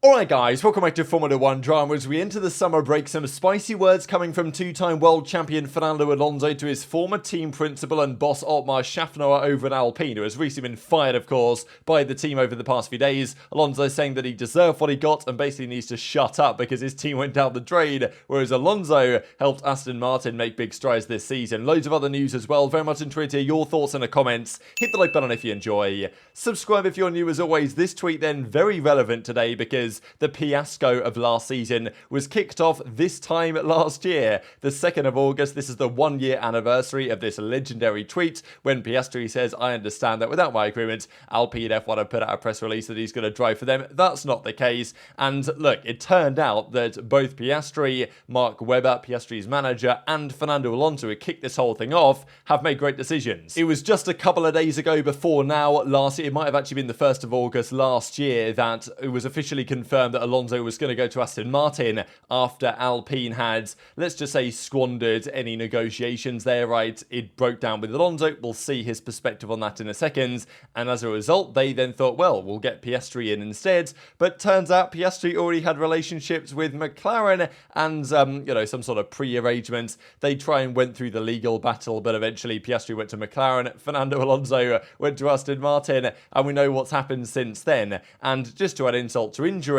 Alright guys, welcome back to Formula 1 drama. As we enter the summer break, some spicy words coming from two-time world champion Fernando Alonso to his former team principal and boss Otmar Szafnauer over at Alpine, who has recently been fired, of course, by the team over the past few days. Alonso saying that he deserved what he got and basically needs to shut up because his team went down the drain, whereas Alonso helped Aston Martin make big strides this season. Loads of other news as well. Very much enjoyed to hear your thoughts in the comments. Hit the like button if you enjoy. Subscribe if you're new as always. This tweet then very relevant today because the Piasco of last season was kicked off this time last year, the 2nd of August. This is the 1-year anniversary of this legendary tweet when Piastri says, I understand that without my agreement, Alpine F1 have put out a press release that he's going to drive for them. That's not the case. And look, it turned out that both Piastri, Mark Webber, Piastri's manager, and Fernando Alonso, who kicked this whole thing off, have made great decisions. It was just a couple of days ago before now, last year, it might have actually been the 1st of August last year, that it was officially confirmed that Alonso was going to go to Aston Martin after Alpine had, let's just say, squandered any negotiations there, right? It broke down with Alonso. We'll see his perspective on that in a second. And as a result, they then thought, well, we'll get Piastri in instead. But turns out Piastri already had relationships with McLaren and, some sort of pre-arrangement. They try and went through the legal battle, but eventually Piastri went to McLaren. Fernando Alonso went to Aston Martin, and we know what's happened since then. And just to add insult to injury,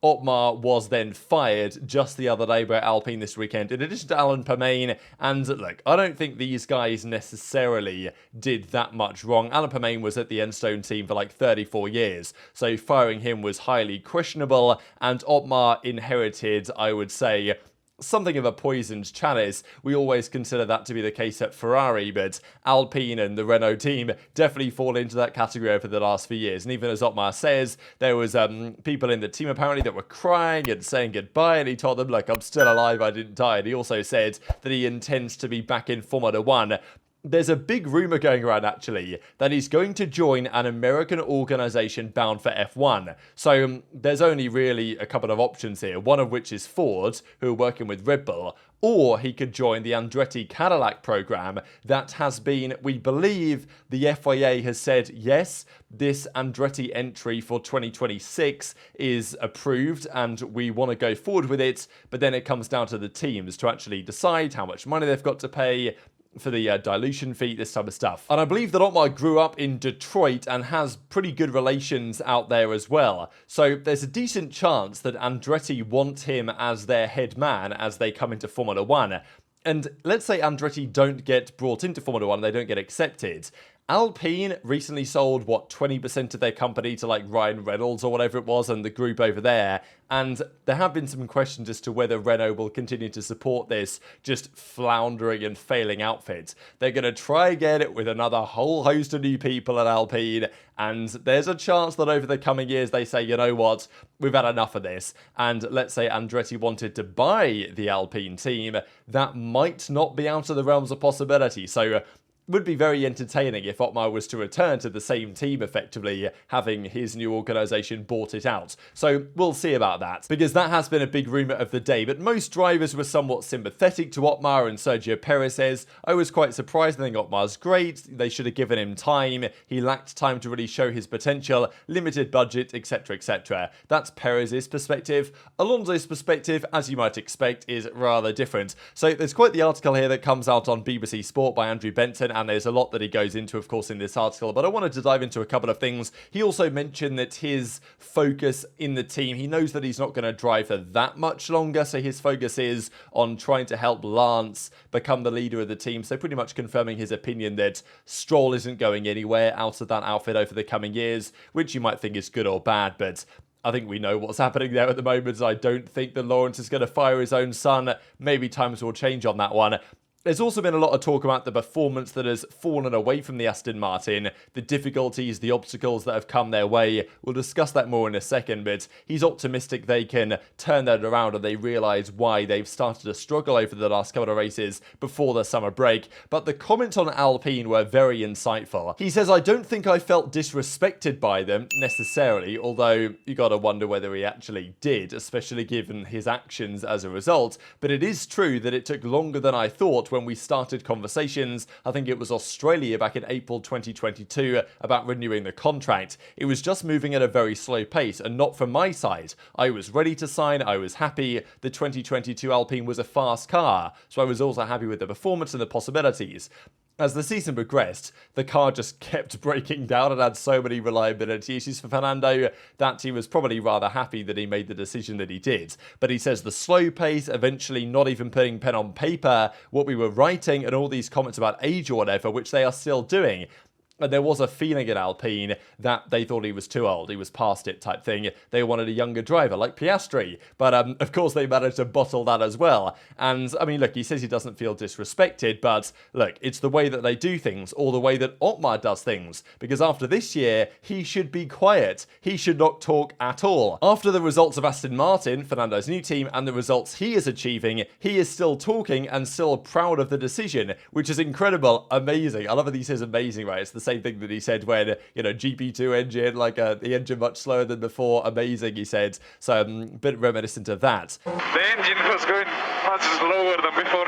Otmar was then fired just the other day by Alpine this weekend, in addition to Alain Permain. And look, I don't think these guys necessarily did that much wrong. Alain Permain was at the Enstone team for like 34 years, so firing him was highly questionable. And Otmar inherited, I would say, something of a poisoned chalice. We always consider that to be the case at Ferrari, but Alpine and the Renault team definitely fall into that category over the last few years. And even as Otmar says, there was people in the team apparently that were crying and saying goodbye, and he told them, look, I'm still alive, I didn't die. And he also said that he intends to be back in Formula 1. There's a big rumour going around, actually, that he's going to join an American organisation bound for F1. So there's only really a couple of options here, one of which is Ford, who are working with Red Bull, or he could join the Andretti Cadillac program that has been, we believe, the FIA has said, yes, this Andretti entry for 2026 is approved and we want to go forward with it, but then it comes down to the teams to actually decide how much money they've got to pay for the dilution fee, this type of stuff. And I believe that Otmar grew up in Detroit and has pretty good relations out there as well. So there's a decent chance that Andretti want him as their head man as they come into Formula 1. And let's say Andretti don't get brought into Formula 1, they don't get accepted. Alpine recently sold, 20% of their company to like Ryan Reynolds or whatever it was and the group over there. And there have been some questions as to whether Renault will continue to support this just floundering and failing outfit. They're going to try again with another whole host of new people at Alpine. And there's a chance that over the coming years they say, you know what, we've had enough of this. And let's say Andretti wanted to buy the Alpine team. That might not be out of the realms of possibility. So would be very entertaining if Otmar was to return to the same team, effectively having his new organisation bought it out. So we'll see about that, because that has been a big rumour of the day. But most drivers were somewhat sympathetic to Otmar, and Sergio Perez says, I was quite surprised. I think Otmar's great. They should have given him time. He lacked time to really show his potential, limited budget, etc, etc. That's Perez's perspective. Alonso's perspective, as you might expect, is rather different. So there's quite the article here that comes out on BBC Sport by Andrew Benton, and there's a lot that he goes into, of course, in this article, but I wanted to dive into a couple of things. He also mentioned that his focus in the team, he knows that he's not going to drive for that much longer, so his focus is on trying to help Lance become the leader of the team, so pretty much confirming his opinion that Stroll isn't going anywhere out of that outfit over the coming years, which you might think is good or bad, but I think we know what's happening there at the moment. I don't think that Lawrence is going to fire his own son. Maybe times will change on that one. There's also been a lot of talk about the performance that has fallen away from the Aston Martin, the difficulties, the obstacles that have come their way. We'll discuss that more in a second, but he's optimistic they can turn that around and they realise why they've started to struggle over the last couple of races before the summer break. But the comments on Alpine were very insightful. He says, I don't think I felt disrespected by them necessarily, although you gotta wonder whether he actually did, especially given his actions as a result. But it is true that it took longer than I thought about when we started conversations. I think it was Australia back in April 2022 about renewing the contract. It was just moving at a very slow pace, and not from my side. I was ready to sign, I was happy. The 2022 Alpine was a fast car, so I was also happy with the performance and the possibilities. As the season progressed, the car just kept breaking down and had so many reliability issues for Fernando that he was probably rather happy that he made the decision that he did. But he says the slow pace, eventually not even putting pen on paper what we were writing, and all these comments about age or whatever, which they are still doing. And there was a feeling at Alpine that they thought he was too old, he was past it type thing. They wanted a younger driver like Piastri, but of course they managed to bottle that as well. And I mean, look, he says he doesn't feel disrespected, but look, it's the way that they do things, or the way that Otmar does things, because after this year, he should be quiet. He should not talk at all. After the results of Aston Martin, Fernando's new team, and the results he is achieving, he is still talking and still proud of the decision, which is incredible, amazing. I love that he says amazing, right? It's the same thing that he said when, GP2 engine, like the engine much slower than before, amazing, he said. So a bit reminiscent of that. The engine was going much slower than before.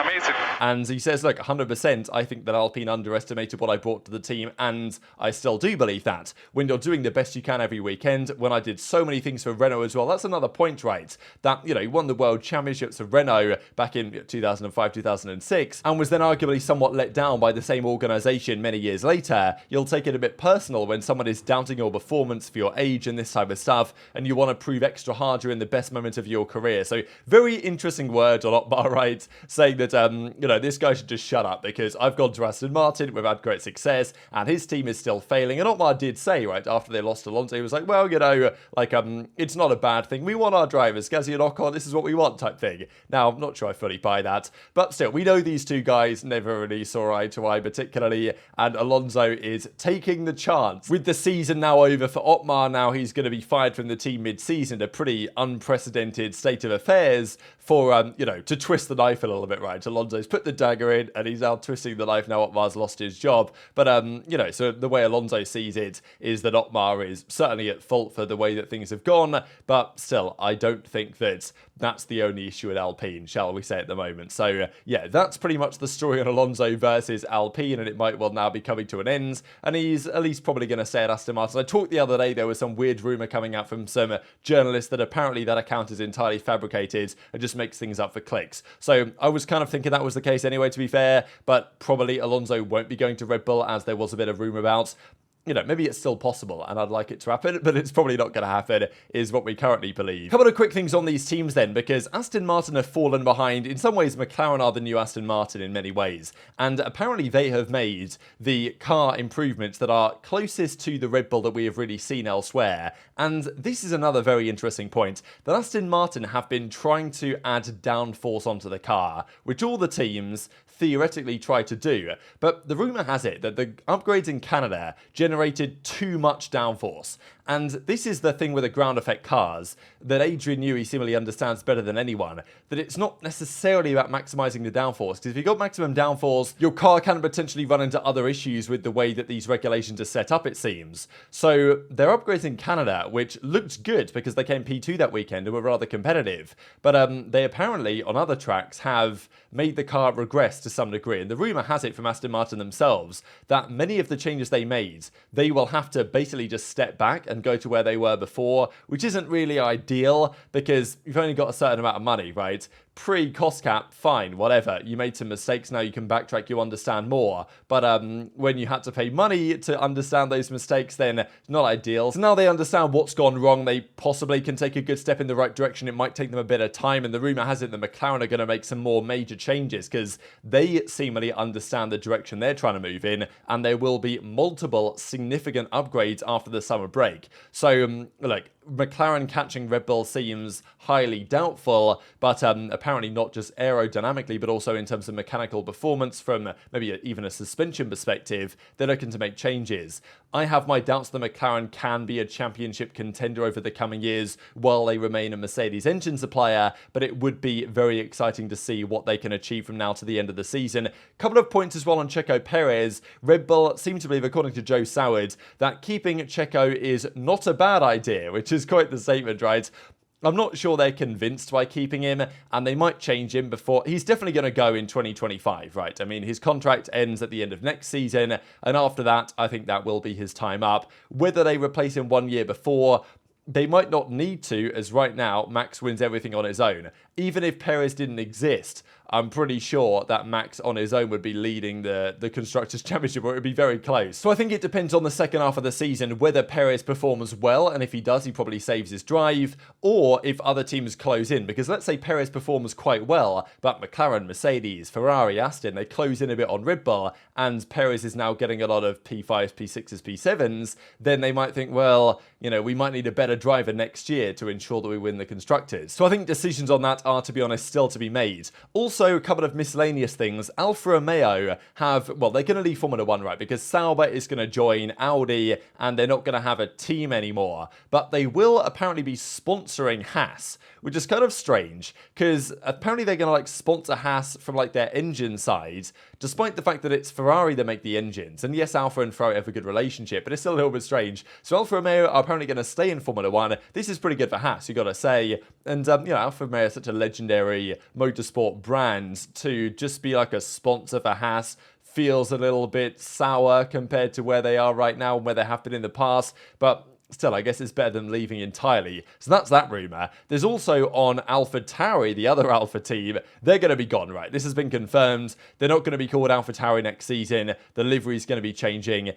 Amazing. And he says, look, 100%, I think that Alpine underestimated what I brought to the team, and I still do believe that. When you're doing the best you can every weekend, when I did so many things for Renault as well, that's another point, right? That, he won the World Championships for Renault back in 2005, 2006, and was then arguably somewhat let down by the same organisation many years later. You'll take it a bit personal when someone is doubting your performance for your age and this type of stuff, and you want to prove extra hard during the best moment of your career. So, very interesting word on Otmar, right? Saying that, this guy should just shut up because I've gone to Aston Martin, we've had great success, and his team is still failing. And Otmar did say, right, after they lost Alonso, he was like, well, it's not a bad thing. We want our drivers, Gasly and Ocon, this is what we want type thing. Now, I'm not sure I fully buy that, but still, we know these two guys never really saw eye to eye particularly, and Alonso is taking the chance. With the season now over for Otmar, now he's going to be fired from the team mid-season, a pretty unprecedented state of affairs for, to twist the knife a little bit, right? Alonso's put the dagger in, and he's now twisting the knife now Otmar's lost his job. But, so the way Alonso sees it is that Otmar is certainly at fault for the way that things have gone, but still, I don't think that that's the only issue at Alpine, shall we say, at the moment. So, that's pretty much the story on Alonso versus Alpine, and it might well now be coming to an end, and he's at least probably going to stay at Aston Martin. I talked the other day, there was some weird rumour coming out from some journalists that apparently that account is entirely fabricated and just makes things up for clicks. So, I was kind of thinking that was the case anyway, to be fair, but probably Alonso won't be going to Red Bull, as there was a bit of rumour about. Maybe it's still possible, and I'd like it to happen, but it's probably not going to happen, is what we currently believe. A couple of quick things on these teams then, because Aston Martin have fallen behind. In some ways, McLaren are the new Aston Martin in many ways, and apparently they have made the car improvements that are closest to the Red Bull that we have really seen elsewhere. And this is another very interesting point, that Aston Martin have been trying to add downforce onto the car, which all the teams theoretically try to do. But the rumour has it that the upgrades in Canada generated too much downforce. And this is the thing with the ground effect cars that Adrian Newey seemingly understands better than anyone, that it's not necessarily about maximising the downforce, because if you've got maximum downforce, your car can potentially run into other issues with the way that these regulations are set up, it seems. So their upgrades in Canada, which looked good because they came P2 that weekend and were rather competitive, but they apparently on other tracks have made the car regress to some degree. And the rumour has it from Aston Martin themselves that many of the changes they made, they will have to basically just step back and go to where they were before, which isn't really ideal because you've only got a certain amount of money, right? Pre-cost cap, fine, whatever. You made some mistakes, now you can backtrack, you understand more. But when you had to pay money to understand those mistakes, then not ideal. So now they understand what's gone wrong. They possibly can take a good step in the right direction. It might take them a bit of time, and the rumour has it that McLaren are going to make some more major changes because they seemingly understand the direction they're trying to move in, and there will be multiple significant upgrades after the summer break. So, McLaren catching Red Bull seems highly doubtful, but apparently not just aerodynamically, but also in terms of mechanical performance from maybe even a suspension perspective, they're looking to make changes. I have my doubts that McLaren can be a championship contender over the coming years while they remain a Mercedes engine supplier, but it would be very exciting to see what they can achieve from now to the end of the season. A couple of points as well on Checo Perez. Red Bull seem to believe, according to Joe Soward, that keeping Checo is not a bad idea, which is quite the statement, right? I'm not sure they're convinced by keeping him, and they might change him before. He's definitely going to go in 2025, right? I mean, his contract ends at the end of next season, and after that, I think that will be his time up. Whether they replace him 1 year before, they might not need to, as right now, Max wins everything on his own. Even if Perez didn't exist, I'm pretty sure that Max on his own would be leading the Constructors' Championship, or it would be very close. So I think it depends on the second half of the season whether Perez performs well, and if he does, he probably saves his drive, or if other teams close in. Because let's say Perez performs quite well, but McLaren, Mercedes, Ferrari, Aston, they close in a bit on Red Bull, and Perez is now getting a lot of P5s, P6s, P7s, then they might think, well, you know, we might need a better driver next year to ensure that we win the Constructors. So I think decisions on that are, to be honest, still to be made. Also, a couple of miscellaneous things. Alfa Romeo have, well, they're going to leave Formula 1, right? Because Sauber is going to join Audi, and they're not going to have a team anymore. But they will apparently be sponsoring Haas, which is kind of strange, because apparently they're going to, like, sponsor Haas from, like, their engine side, despite the fact that it's Ferrari that make the engines. And yes, Alfa and Ferrari have a good relationship, but it's still a little bit strange. So Alfa Romeo are apparently going to stay in Formula 1. This is pretty good for Haas, you got to say. And, you know, Alfa Romeo is such a legendary motorsport brand. To just be like a sponsor for Haas feels a little bit sour compared to where they are right now and where they have been in the past. But still, I guess it's better than leaving entirely. So that's that rumour. There's also on AlphaTauri, the other Alpha team, they're going to be gone, right? This has been confirmed. They're not going to be called AlphaTauri next season. The livery is going to be changing.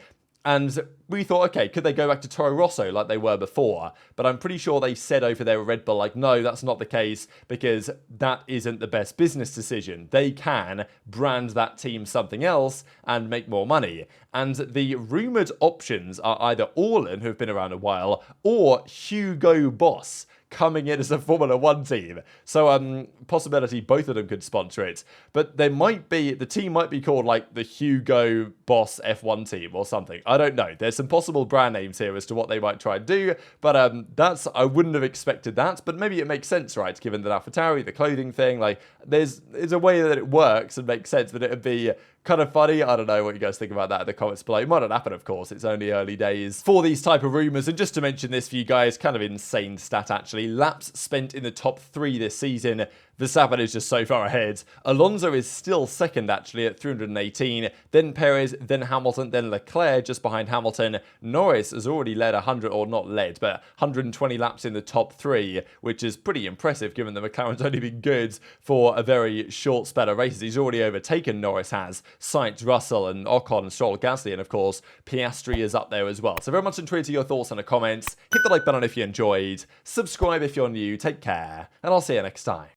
And we thought, okay, could they go back to Toro Rosso like they were before? But I'm pretty sure they said over there at Red Bull, like, no, that's not the case, because that isn't the best business decision. They can brand that team something else and make more money. And the rumoured options are either Orlen, who have been around a while, or Hugo Boss coming in as a Formula 1 team. So, possibility both of them could sponsor it. But there might be, the team might be called like the Hugo Boss F1 team or something. I don't know. There's some possible brand names here as to what they might try and do. But that's, I wouldn't have expected that. But maybe it makes sense, right? Given that AlphaTauri, the clothing thing, like there's a way that it works and makes sense, but it would be kind of funny. I don't know what you guys think about that in the comments below. It might not happen, of course. It's only early days for these type of rumours. And just to mention this for you guys, kind of insane stat actually. Laps spent in the top 3 this season. Verstappen is just so far ahead. Alonso is still second, actually, at 318. Then Perez, then Hamilton, then Leclerc, just behind Hamilton. Norris has already led 100, or not led, but 120 laps in the top 3, which is pretty impressive, given that McLaren's only been good for a very short span of races. He's already overtaken, Norris has, Sainz, Russell, and Ocon, Stroll, Gasly, and of course, Piastri is up there as well. So very much intrigued to your thoughts in the comments. Hit the like button if you enjoyed. Subscribe if you're new. Take care, and I'll see you next time.